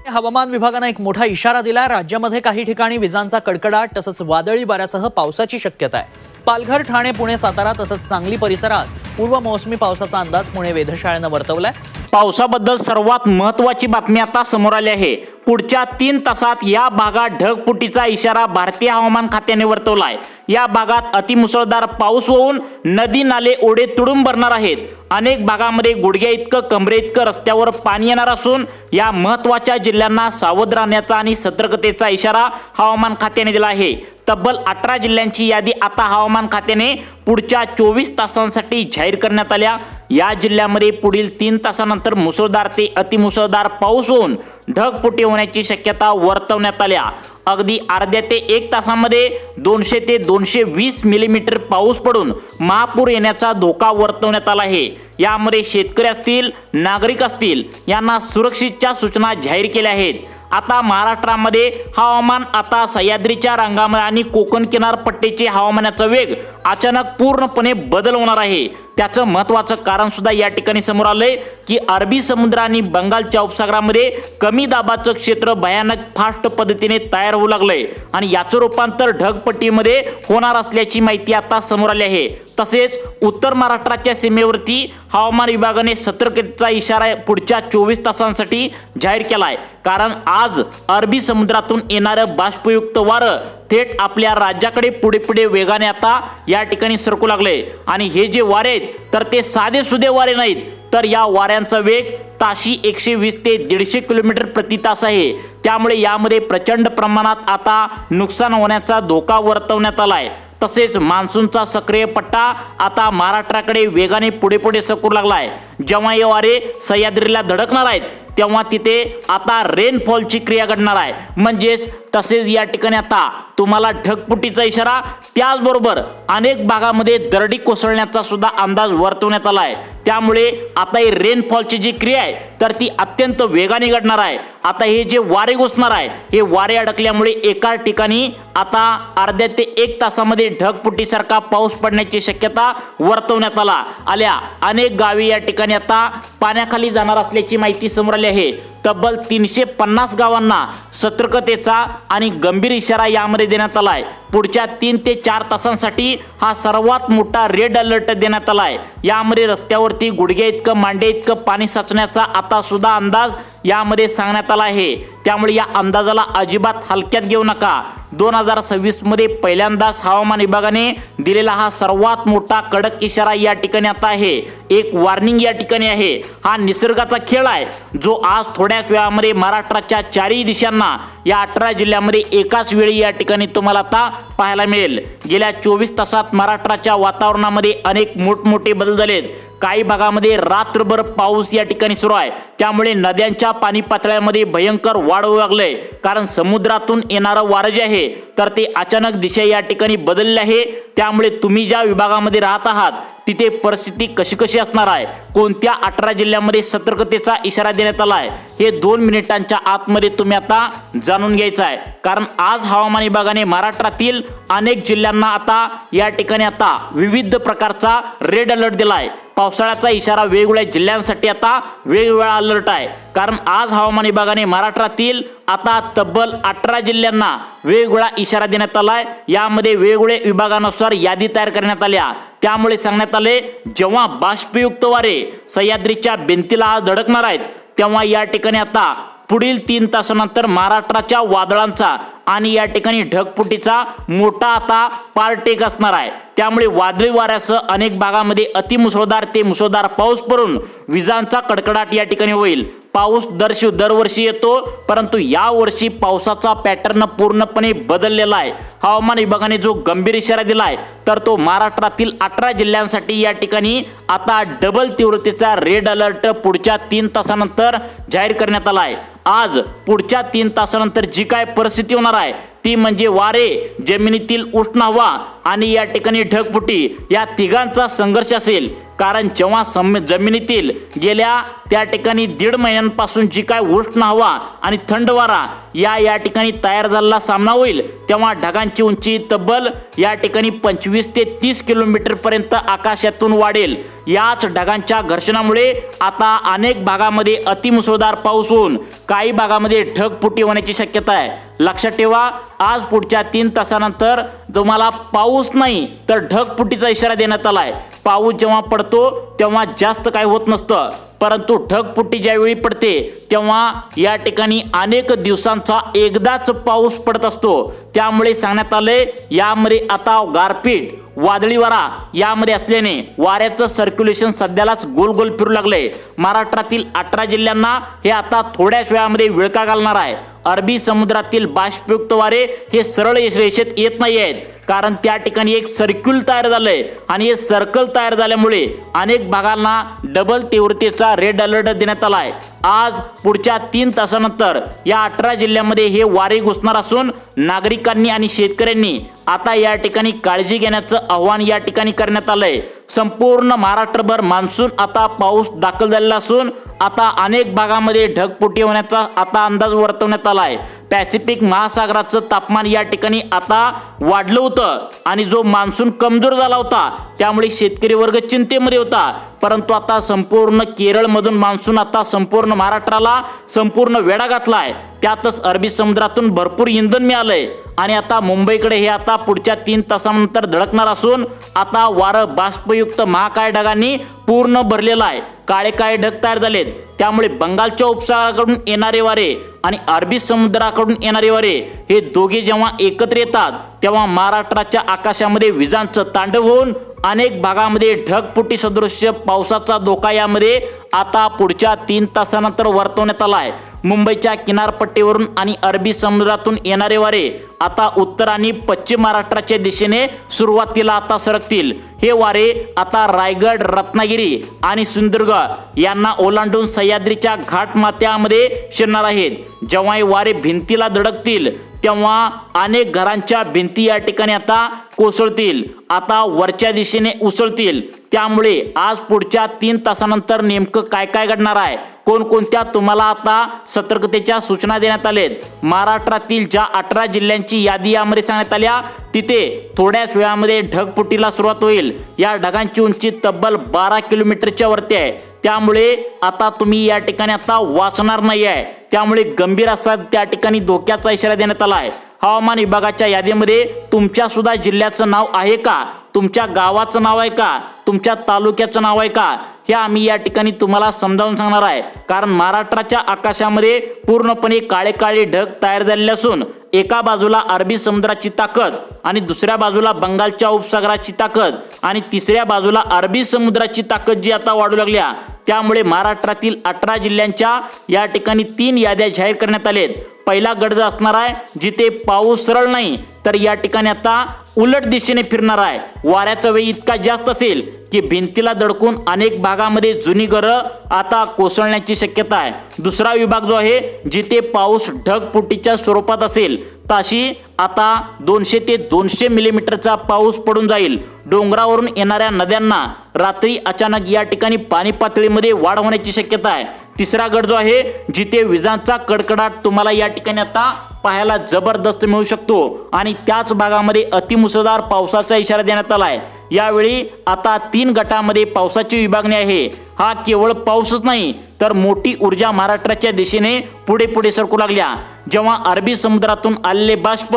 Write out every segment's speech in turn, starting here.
हवामान विभागाने एक मोठा इशारा दिला। राज्यामध्ये काही ठिकाणी विजांचा कडकडाट तसंच वादळी वाऱ्यासह पावसाची शक्यता आहे। पालघर, ठाणे, पुणे, सातारा तसंच सांगली परिसरात पूर्व मोसमी पावसाचा अंदाज पुणे वेधशाळेने वर्तवलाय। पावसाबद्दल सर्वात महत्त्वाची बातमी आता समोर आली आहे। पुढच्या 3 तासात या भागात ढगफुटीचा इशारा भारतीय हवामान खात्याने वर्तवलाय। या भागात अतिमुसळधार पाऊस होऊन नदी नाले ओढे तुडूंब भरणार आहेत। अनेक भागांमध्ये गुडघ्या इतकं कमरे इतकं रस्त्यावर पाणी येणार असून या महत्त्वाच्या जिल्ह्यांना सावध राहण्याचा आणि सतर्कतेचा इशारा हवामान खात्याने दिला आहे। तब्बल 18 जिल्ह्यांची यादी आता हवामान खात्याने पुढच्या 24 तासांसाठी जाहीर करण्यात आल्या। या जिल्ह्यामध्ये पुढील 3 तासानंतर मुसळधार ते अतिमुसळधार पाऊस होऊन ढगफुटी होण्याची शक्यता वर्तवण्यात आल्या। अगदी अर्ध्या ते 1 तासामध्ये 200 ते 220 मिलीमीटर पाऊस पडून महापूर येण्याचा धोका वर्तवण्यात आला आहे। यामध्ये शेतकरी असतील, नागरिक असतील यांना सुरक्षेच्या सूचना जाहीर केल्या आहेत। आता महाराष्ट्रामध्ये हवामान आता सह्याद्रीच्या रांगामध्ये आणि कोकण किनारपट्टीचे हवामानाचा वेग अचानक पूर्णपणे बदल होणार आहे। त्याचं महत्त्वाचं कारण सुद्धा या ठिकाणी समोर आलंय की अरबी समुद्र आणि बंगालच्या उपसागरामध्ये कमी दाबाचं क्षेत्र भयानक फास्ट पद्धतीने तयार होऊ लागलंय आणि याचं रूपांतर ढगपट्टीमध्ये होणार असल्याची माहिती आता समोर आली आहे। तसेच उत्तर महाराष्ट्राच्या सीमेवरती हवामान विभागाने सतर्कतेचा इशारा पुढच्या 24 तासांसाठी जाहीर केलाय। कारण आज अरबी समुद्रातून येणारं बाष्पयुक्त वारं थेट आपल्या राज्याकडे पुढे पुढे वेगाने आता या ठिकाणी सरकू लागले आणि हे जे वारे आहेत तर ते साधे सुधे वारे नाहीत, तर या वाऱ्यांचा वेग ताशी 120 ते 150 किलोमीटर प्रति तास आहे। त्यामुळे यामध्ये प्रचंड प्रमाणात आता नुकसान होण्याचा धोका वर्तवण्यात आलाय। तसेच मान्सूनचा सक्रिय पट्टा आता महाराष्ट्राकडे वेगाने पुढे पुढे सरकू लागलाय। जेव्हा हे वारे सह्याद्रीला धडकणार आहेत तेव्हा तिथे आता रेनफॉलची क्रिया घडणार आहे। म्हणजेच तसेच या ठिकाणी आता तुम्हाला ढगफुटीचा इशारा, त्याचबरोबर अनेक भागामध्ये दरडी कोसळण्याचा सुद्धा अंदाज वर्तवण्यात आला आहे। त्यामुळे आता ही रेनफॉलची जी क्रिया आहे तर ती अत्यंत वेगाने घडणार आहे। आता हे जे वारे घुसणार आहे हे वारे अडकल्यामुळे एका ठिकाणी आता अर्ध्या ते 1 तासामध्ये ढगफुटीसारखा पाऊस पडण्याची शक्यता वर्तवण्यात आल्या। अनेक गावे या ठिकाणी आता पाण्याखाली जाणार असल्याची माहिती समोर आली आहे। तब्बल 350 गावांना सतर्कतेचा आणि गंभीर इशारा यामध्ये देण्यात आलाय। पुढच्या 3 ते 4 तासांसाठी हा सर्वात मोठा रेड अलर्ट देण्यात आलाय। यामध्ये रस्त्यावरती गुडघे इतकं मांडे इतकं पाणी साचण्याचा आता सुद्धा अंदाज यामध्ये सांगण्यात आला आहे। त्यामुळे या अंदाजाला अजिबात हलक्यात घेऊ नका। 2026 मध्ये पहिल्यांदाच हवामान विभागाने दिलेला हा सर्वात मोठा कडक इशारा या ठिकाणी आता आहे। एक वॉर्निंग या ठिकाणी आहे। हा निसर्गाचा खेळ आहे जो आज थोड्याच वेळामध्ये महाराष्ट्राच्या 4ही दिशांना या 18 जिल्ह्यांमध्ये एकाच वेळी या ठिकाणी तुम्हाला आता पाहायला मिळेल। गेल्या 24 तासात महाराष्ट्राच्या वातावरणामध्ये अनेक मोठमोठे बदल झालेत। काही भागामध्ये रात्रभर पाऊस या ठिकाणी सुरू आहे। त्यामुळे नद्यांच्या पाणी पातळ्यामध्ये भयंकर वाढ होऊ लागले। कारण समुद्रातून येणारं वारं जे आहे तर ते अचानक दिशा या ठिकाणी बदलले आहे। त्यामुळे तुम्ही ज्या विभागामध्ये राहत आहात तिथे परिस्थिती कशी असणार आहे, कोणत्या 18 जिल्ह्यांमध्ये सतर्कतेचा इशारा देण्यात आला आहे, हे 2 मिनिटांच्या आतमध्ये तुम्ही आता जाणून घ्यायचं आहे। कारण आज हवामान विभागाने महाराष्ट्रातील अनेक जिल्ह्यांना आता या ठिकाणी आता विविध प्रकारचा रेड अलर्ट दिला आहे। पावसाळ्याचा इशारा वेगवेगळ्या जिल्ह्यांसाठी आता वेगवेगळा अलर्ट आहे। कारण आज हवामान विभागाने महाराष्ट्रातील आता तब्बल 18 जिल्ह्यांना वेगवेगळा इशारा देण्यात आलाय। यामध्ये वेगवेगळे विभागानुसार यादी तयार करण्यात आल्या। त्यामुळे सांगण्यात आले जेव्हा बाष्पयुक्त वारे सह्याद्रीच्या भिंतीला धडकणार आहेत तेव्हा या ठिकाणी आता पुढील 3 तासानंतर महाराष्ट्राच्या वादळांचा आणि या ठिकाणी ढगफुटीचा मोठा आता पार्टेक असणार आहे। त्यामुळे वादळी वाऱ्यासह अनेक भागामध्ये अतिमुसळधार ते मुसळधार पाऊस पडून विजांचा कडकडाट या ठिकाणी होईल। पाऊस दरवर्षी येतो, परंतु या वर्षी पावसाचा पॅटर्न पूर्णपणे बदललेला आहे। हवामान विभागाने जो गंभीर इशारा दिलाय तर तो महाराष्ट्रातील 18 जिल्ह्यांसाठी या ठिकाणी आता डबल तीव्रतेचा रेड अलर्ट पुढच्या 3 तासानंतर जाहीर करण्यात आला आहे। आज पुढच्या 3 तासानंतर जी काय परिस्थिती होणार आहे ती म्हणजे वारे, जमिनीतील उष्ण हवा आणि या ठिकाणी ढगफुटी या तिघांचा संघर्ष असेल। कारण जेव्हा जमिनीतील गेल्या त्या ठिकाणी 1.5 महिन्यांपासून जी काय उष्ण हवा आणि थंड वारा या ठिकाणी तयार झालेला सामना होईल तेव्हा ढगांची उंची तब्बल या ठिकाणी 25 ते 30 किलोमीटर पर्यंत आकाशातून वाढेल। याच ढगांच्या घर्षणामुळे आता अनेक भागामध्ये अतिमुसळधार पाऊस होऊन काही भागामध्ये ढगफुटी होण्याची शक्यता आहे। लक्षात ठेवा, आज पुढच्या 3 तासानंतर तुम्हाला पाऊस नाही तर ढगफुटीचा इशारा देण्यात आलाय। पाऊस जेव्हा पडतो तेव्हा जास्त काही होत नसतं, परंतु ढगफुटी ज्यावेळी पडते तेव्हा या ठिकाणी अनेक दिवसांचा एकदाच पाऊस पडत असतो। त्यामुळे सांगण्यात आले यामध्ये आता गारपीट, वादळी वारा यामध्ये असल्याने वाऱ्याचं सर्क्युलेशन सध्यालाच गोल गोल फिरू लागले। महाराष्ट्रातील 18 जिल्ह्यांना हे आता थोड्याच वेळामध्ये विळखा घालणार आहे। अरबी समुद्रातील बाष्पयुक्त वारे हे सरळ रेषेत येत नाही आहेत, कारण त्या ठिकाणी एक सर्क्युल तयार झालंय आणि हे सर्कल तयार झाल्यामुळे अनेक भागांना डबल तीव्रतेचा रेड अलर्ट देण्यात आलाय। आज पुढच्या 3 तासानंतर या 18 जिल्ह्यांमध्ये हे वारे घुसणार असून नागरिकांनी आणि शेतकऱ्यांनी आता या ठिकाणी काळजी घेण्याचं आवाहन या ठिकाणी करण्यात आलंय। संपूर्ण महाराष्ट्रभर मान्सून आता पाऊस दाखल झालेला असून आता अनेक भागामध्ये ढगफुटी होण्याचा आता अंदाज वर्तवण्यात आलाय। पॅसिफिक महासागराचं तापमान या ठिकाणी आता वाढलं होतं आणि जो मान्सून कमजोर झाला होता त्यामुळे शेतकरी वर्ग चिंतेमध्ये होता, परंतु आता संपूर्ण केरळमधून मान्सून आता संपूर्ण महाराष्ट्राला संपूर्ण वेढा घातलाय। त्यातच अरबी समुद्रातून भरपूर इंधन मिळालंय आणि आता मुंबईकडे हे आता पुढच्या 3 तासानंतर धडकणार असून आता वारं बाष्पयुक्त महाकाय ढगांनी पूर्ण भरलेला आहे। काळे काळे ढग तयार झालेत, त्यामुळे बंगालच्या उपसागराकडून येणारे वारे आणि अरबी समुद्राकडून येणारे वारे हे दोघे जेव्हा एकत्र येतात तेव्हा महाराष्ट्राच्या आकाशामध्ये विजांचं तांडव होऊन अनेक भागामध्ये ढगफुटी सदृश्य पावसाचा धोका यामध्ये आता पुढच्या 3 तासानंतर वर्तवण्यात आलाय। मुंबईच्या किनारपट्टीवरून आणि अरबी समुद्रातून येणारे वारे आता उत्तर आणि पश्चिम महाराष्ट्राच्या दिशेने सुरुवातीला आता सरकतील। हे वारे आता रायगड, रत्नागिरी आणि सिंधुदुर्ग यांना ओलांडून सह्याद्रीच्या घाटमाथ्यामध्ये शिरणार आहेत। जेव्हा हे वारे भिंतीला धडकतील तेव्हा अनेक घरांच्या भिंती या ठिकाणी आता कोसळतील, आता वरच्या दिशेने उसळतील। त्यामुळे आज पुढच्या 3 तासानंतर नेमकं काय काय घडणार आहे, कोणकोणत्या तुम्हाला आता सतर्कतेच्या सूचना देण्यात आलेत। महाराष्ट्रातील ज्या 18 जिल्ह्यांची यादी यामध्ये सांगण्यात आल्या तिथे थोड्याच वेळामध्ये ढगफुटीला सुरुवात होईल। या ढगांची उंची तब्बल 12 किलोमीटरच्या वरती आहे, त्यामुळे आता तुम्ही या ठिकाणी आता वाचणार नाही आहे। त्यामुळे गंभीर असा त्या ठिकाणी धोक्याचा इशारा देण्यात आला आहे। हवामान विभागाच्या यादीमध्ये तुमच्या सुद्धा जिल्ह्याचं नाव आहे का, तुमच्या गावाचं नाव आहे का, तुमच्या तालुक्याचं नाव आहे का, हे आम्ही या ठिकाणी तुम्हाला समजावून सांगणार आहे। कारण महाराष्ट्राच्या आकाशामध्ये पूर्णपणे काळे काळे ढग तयार झालेले असून एका बाजूला अरबी समुद्राची ताकद आणि दुसऱ्या बाजूला बंगालच्या उपसागराची ताकद आणि तिसऱ्या बाजूला अरबी समुद्राची ताकद जी आता वाढू लागल्या, त्यामुळे महाराष्ट्रातील 18 जिल्ह्यांच्या या ठिकाणी 3 याद्या जाहीर करण्यात आलेत। पहिला गड असणार आहे जिथे पाऊस सरळ नाही तर या ठिकाणी आता उलट दिशेने फिरणार आहे। वाऱ्याचा वेग इतका जास्त असेल की भिंतीला धडकून अनेक भागामध्ये जुनी घरं आता कोसळण्याची शक्यता आहे। दुसरा विभाग जो आहे जिथे पाऊस ढगफुटीच्या स्वरूपात असेल तशी आता 200 ते 200 मिलीमीटरचा पाऊस पडून जाईल। डोंगरावरून येणाऱ्या नद्यांना रात्री अचानक या ठिकाणी पाणी पातळीमध्ये वाढ होण्याची शक्यता आहे। तिसरा गड जो आहे जिथे विजांचा कडकडाट तुम्हाला या ठिकाणी आता पाहायला जबरदस्त मिळू शकतो आणि त्याच भागामध्ये अतिमुसळधार पावसाचा इशारा देण्यात आलाय। यावेळी आता 3 गटामध्ये पावसाची विभागणी आहे। हा केवळ पाऊसच नाही तर मोठी ऊर्जा महाराष्ट्राच्या दिशेने पुढे पुढे सरकू लागल्या। जेव्हा अरबी समुद्रातून आलेले बाष्प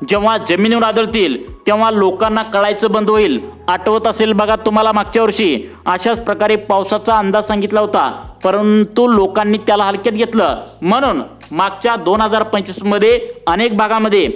जेव्हा जमिनीवर आदळतील तेव्हा लोकांना कळायचं बंद होईल। आठवत असेल बघा तुम्हाला मागच्या वर्षी अशाच प्रकारे पावसाचा अंदाज सांगितला होता, परंतु लोकांनी त्याला हलक्यात घेतलं। म्हणून मागच्या 2025 मध्ये अनेक भागामध्ये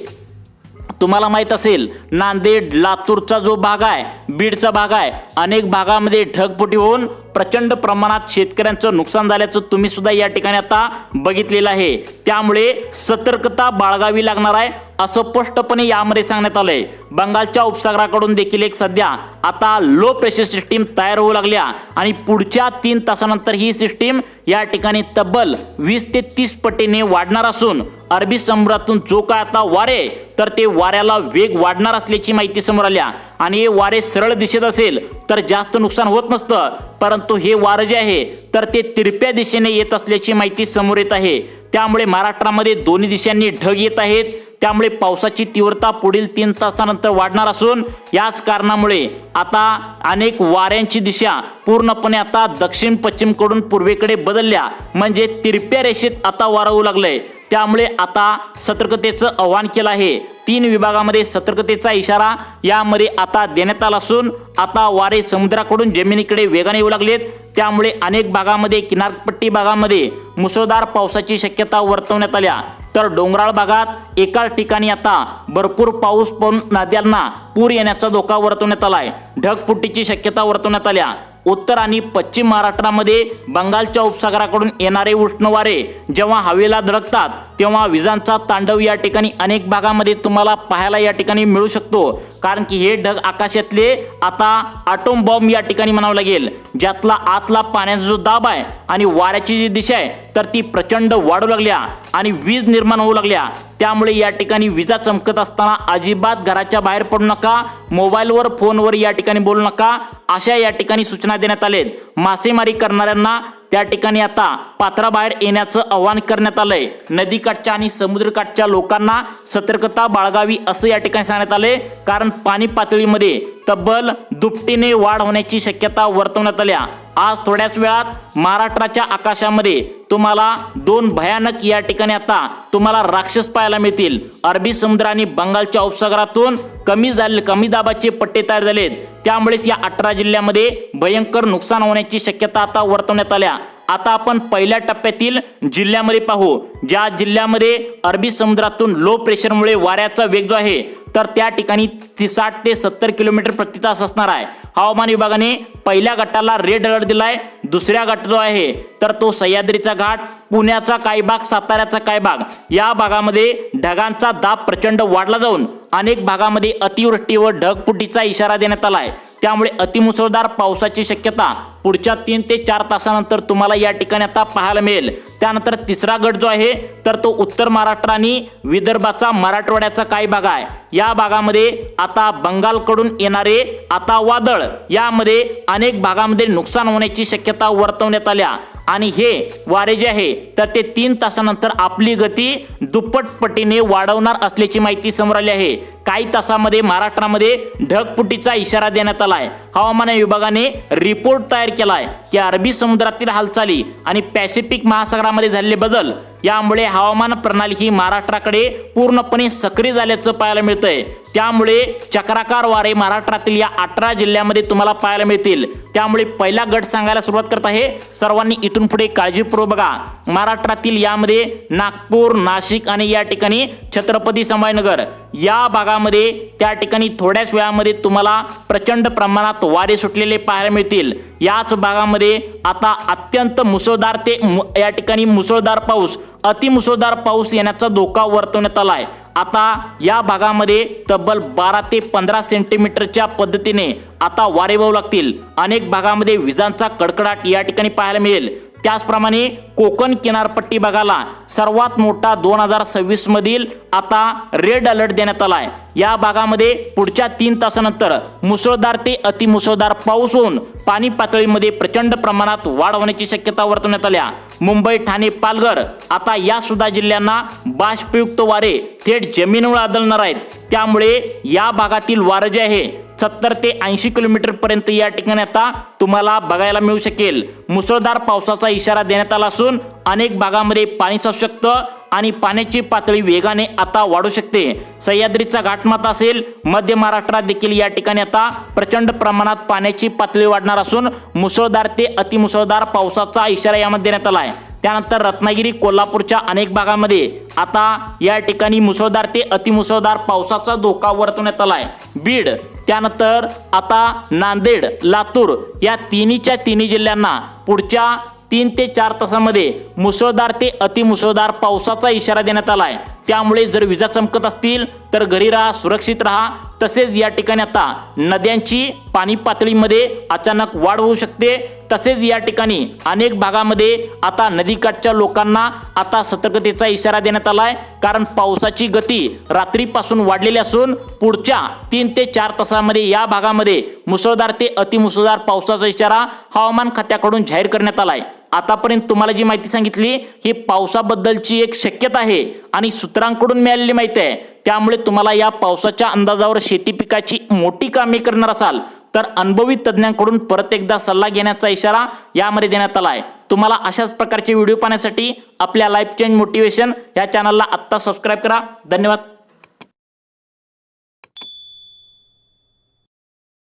तुम्हाला माहित असेल नांदेड, लातूरचा जो भाग आहे, बीडचा भाग आहे, अनेक भागामध्ये ढगफुटी होऊन प्रचंड प्रमाणात शेतकऱ्यांचं नुकसान झाल्याचं तुम्ही सुद्धा या ठिकाणी आता बघितलेलं आहे। त्यामुळे सतर्कता बाळगावी लागणार आहे असं स्पष्टपणे यामध्ये सांगण्यात आलंय। बंगालच्या उपसागराकडून देखील एक सध्या आता लो प्रेशर सिस्टीम तयार होऊ लागल्या आणि पुढच्या 3 तासानंतर ही सिस्टीम या ठिकाणी तब्बल 20 ते 30 पटीने वाढणार असून अरबी समुद्रातून जो काय आता वारे तर ते वाऱ्याला वेग वाढणार असल्याची माहिती समोर आल्या आणि हे वारे सरळ दिशेत असेल तर जास्त नुकसान होत नसतं, परंतु हे वारे जे आहे तर ते तिरप्या दिशेने येत असल्याची माहिती समोर येत आहे। त्यामुळे महाराष्ट्रामध्ये दोन्ही दिशांनी ढग येत आहेत, त्यामुळे पावसाची तीव्रता पुढील 3 तासानंतर वाढणार असून याच कारणामुळे आता अनेक वाऱ्यांची दिशा पूर्णपणे आता दक्षिण पश्चिमकडून पूर्वेकडे बदलल्या, म्हणजे तिरप्या रेषेत आता वारं होऊ लागलंय। त्यामुळे आता सतर्कतेचं आवाहन केलं आहे। 3 विभागामध्ये सतर्कतेचा इशारा यामध्ये आता देण्यात आला असून आता वारे समुद्राकडून जमिनीकडे वेगाने येऊ लागलेत। त्यामुळे अनेक भागामध्ये किनारपट्टी भागामध्ये मुसळधार पावसाची शक्यता वर्तवण्यात आल्या, तर डोंगराळ भागात एकाच ठिकाणी आता भरपूर पाऊस पडून नद्यांना पूर येण्याचा धोका वर्तवण्यात आलाय। ढगफुटीची शक्यता वर्तवण्यात आल्या। उत्तर आणि पश्चिम महाराष्ट्रामध्ये बंगालच्या उपसागराकडून येणारे उष्ण वारे जेव्हा हवेला धडकतात तेव्हा विजांचा तांडव या ठिकाणी अनेक भागामध्ये तुम्हाला पाहायला या ठिकाणी मिळू शकतो, कारण की हे ढग आकाशातले आता आटोम बॉम्ब या ठिकाणी म्हणावं लागेल, ज्यातला आतला पाण्याचा जो दाब आहे आणि वाऱ्याची जी दिशा आहे तर ती प्रचंड वाढू लागल्या आणि वीज निर्माण होऊ लागल्या। त्यामुळे या ठिकाणी विजा चमकत असताना अजिबात घराच्या बाहेर पडू नका, मोबाईलवर फोनवर या ठिकाणी बोलू नका, अशा या ठिकाणी सूचना देण्यात आलेत। मासेमारी करणाऱ्यांना त्या ठिकाणी आता पात्राबाहेर येण्याचं आवाहन करण्यात आलंय। नदीकाठच्या आणि समुद्रकाठच्या लोकांना सतर्कता बाळगावी असं या ठिकाणी सांगण्यात आले, कारण पाणी पातळीमध्ये तब्बल दुपटीने वाढ होण्याची शक्यता वर्तवण्यात आल्या। आज थोड्याच वेळात महाराष्ट्राच्या आकाशामध्ये तुम्हाला 2 भयानक या ठिकाणी आता तुम्हाला राक्षस पाहायला मिळतील। अरबी समुद्र आणि बंगालच्या उपसागरातून कमी दाबाचे पट्टे तयार झालेत, त्यामुळेच या 18 जिल्ह्यामध्ये भयंकर नुकसान होण्याची शक्यता आता वर्तवण्यात आल्या। आता आपण पहिल्या टप्प्यातील जिल्ह्यामध्ये पाहू, ज्या जिल्ह्यामध्ये अरबी समुद्रातून लो प्रेशरमुळे वाऱ्याचा वेग जो आहे तर त्या ठिकाणी 60 ते 70 किलोमीटर प्रति तास असणार आहे। हवामान विभागाने पहिल्या गटाला रेड अलर्ट दिलाय। दुसऱ्या गट जो आहे तर तो सह्याद्रीचा घाट, पुण्याचा काही भाग, साताऱ्याचा काही भाग, या भागामध्ये ढगांचा दाब प्रचंड वाढला जाऊन अनेक भागामध्ये अतिवृष्टी व ढगफुटीचा इशारा देण्यात आलाय। त्यामुळे अतिमुसळधार पावसाची शक्यता पुढच्या 3 ते 4 तासानंतर तुम्हाला या ठिकाणी आता पाहायला मिळेल। त्यानंतर तिसरा गट जो आहे तर तो उत्तर महाराष्ट्र आणि विदर्भाचा मराठवाड्याचा काही भाग आहे। या भागामध्ये आता बंगालकडून येणारे आता वादळ यामध्ये अनेक भागामध्ये नुकसान होण्याची शक्यता वर्तवण्यात आल्या आणि हे वारे जे आहे तर ते 3 तासानंतर आपली गती दुप्पट पटीने वाढवणार असल्याची माहिती समोर आली आहे। काही तासामध्ये महाराष्ट्रामध्ये ढगफुटीचा इशारा देण्यात आलाय। हवामान विभागाने रिपोर्ट तयार केलाय की अरबी समुद्रातील हालचाली आणि पॅसिफिक महासागरामध्ये झालेले बदल यामुळे हवामान प्रणाली ही महाराष्ट्राकडे पूर्णपणे सक्रिय झाल्याचं पाहायला मिळतंय। त्यामुळे चक्राकार वारे महाराष्ट्रातील या 18 जिल्ह्यामध्ये तुम्हाला पाहायला मिळतील। त्यामुळे पहिला गट सांगायला सुरुवात करत आहे, सर्वांनी इथून पुढे काळजीपूर्वक बघा। महाराष्ट्रातील यामध्ये नागपूर, नाशिक आणि या ठिकाणी छत्रपती संभाजीनगर या भागामध्ये त्या ठिकाणी थोड्याच वेळामध्ये तुम्हाला प्रचंड प्रमाणात वारे सुटलेले पाहायला मिळतील। याच भागामध्ये आता अत्यंत मुसळधार ते या ठिकाणी मुसळधार पाऊस, अतिमुसळधार पाऊस येण्याचा धोका वर्तवण्यात आलाय। आता या भागामध्ये तब्बल 12 ते 15 सेंटीमीटरच्या पद्धतीने आता वारे वाहू लागतील। अनेक भागामध्ये विजांचा कडकडाट या ठिकाणी पाहायला मिळेल। त्याचप्रमाणे कोकण किनारपट्टी भागाला सर्वात मोठा 2026 मधील आता रेड अलर्ट देण्यात आलाय। या भागामध्ये पुढच्या 3 तासानंतर मुसळधार ते अतिमुसळधार पाऊस होऊन पाणी पातळीमध्ये प्रचंड प्रमाणात वाढ होण्याची शक्यता वर्तवण्यात आल्या। मुंबई, ठाणे, पालघर आता या सुद्धा जिल्ह्यांना बाष्पयुक्त वारे थेट जमिनीवर आदळणार आहेत। त्यामुळे या भागातील वारे जे आहे 70 ते 80 किलोमीटर पर्यंत या ठिकाणी आता तुम्हाला बघायला मिळू शकेल। मुसळधार पावसाचा इशारा देण्यात आला असून अनेक भागामध्ये पाणी साचू शकतं आणि पाण्याची पातळी वेगाने आता वाढू शकते। सह्याद्रीचा घाटमाथा असेल, मध्य महाराष्ट्रात देखील या ठिकाणी आता प्रचंड प्रमाणात पाण्याची पातळी वाढणार असून मुसळधार ते अतिमुसळधार पावसाचा इशारा यामध्ये देण्यात आलाय। त्यानंतर रत्नागिरी, कोल्हापूरच्या अनेक भागामध्ये आता या ठिकाणी मुसळधार ते अतिमुसळधार पावसाचा धोका वर्तवण्यात आलाय। बीड, त्यानंतर आता नांदेड, लातूर या तिन्ही जिल्ह्यांना पुढच्या 3 ते 4 तासामध्ये मुसळधार ते अतिमुसळधार पावसाचा इशारा देण्यात आलाय। त्यामुळे जर विजा चमकत असतील तर घरी राहा, सुरक्षित राहा। तसेच या ठिकाणी आता नद्यांची पाणी पातळीमध्ये अचानक वाढ होऊ शकते। तसेच या ठिकाणी अनेक भागामध्ये आता नदीकाठच्या लोकांना आता सतर्कतेचा इशारा देण्यात आलाय, कारण पावसाची गती रात्रीपासून वाढलेली असून पुढच्या 3 ते 4 तासामध्ये या भागामध्ये मुसळधार ते अतिमुसळधार पावसाचा इशारा हवामान खात्याकडून जाहीर करण्यात आलाय। आतापर्यंत तुम्हाला जी माहिती सांगितली ही पावसाबद्दलची एक शक्यता आहे आणि सूत्रांकडून मिळालेली माहिती आहे। त्यामुळे तुम्हाला या पावसाच्या अंदाजावर शेती पिकाची मोठी कामे करणार असाल तर अनुभवी तज्ञांकडून परत एकदा सल्ला घेण्याचा इशारा यामध्ये देण्यात आला आहे। तुम्हाला अशाच प्रकारचे व्हिडिओ पाहण्यासाठी आपल्या लाईफ चेंज मोटिवेशन या चॅनलला आत्ता सबस्क्राईब करा। धन्यवाद।